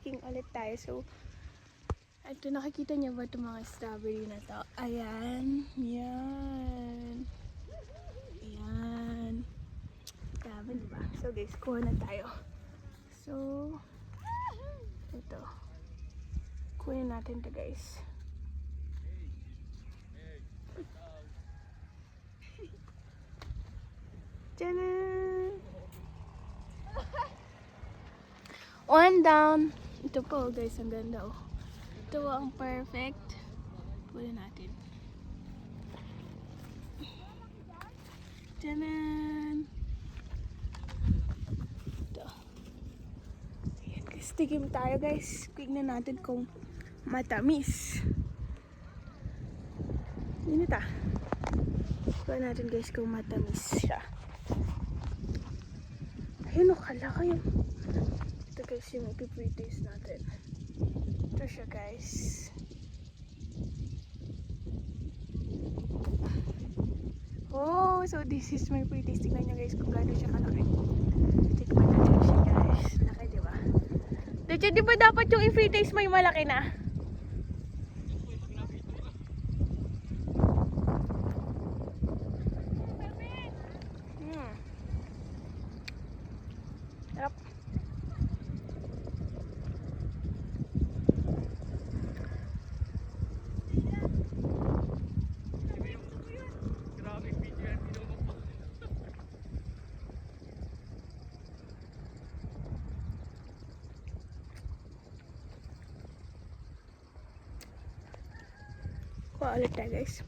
hiking ulit tayo. So, ito nakikita niyo ba itong mga strawberry na to? Ayan. Yan. Ayan. Dami, diba? So guys, kuha na tayo. So, ito. Kunin natin to guys. Tchanan! One down. Ito po guys, ang ganda oh. Ito ang perfect. Kunin natin. Tchanan! Ito. Ayan guys, tigim tayo guys. Tignan natin kung matamis. Yun ito. Tignan natin guys kung matamis siya. Ayun o, kalaka yun. Ito guys yung ipipre-taste natin. Ito siya guys. Oh, so this is my pre-taste. Tignan nyo guys kung gaano siya kalaki. Tikman natin siya guys. Laki diba? Dito di ba dapat yung i-pre-taste may malaki na? Sarap. Kuha ulit tayo guys.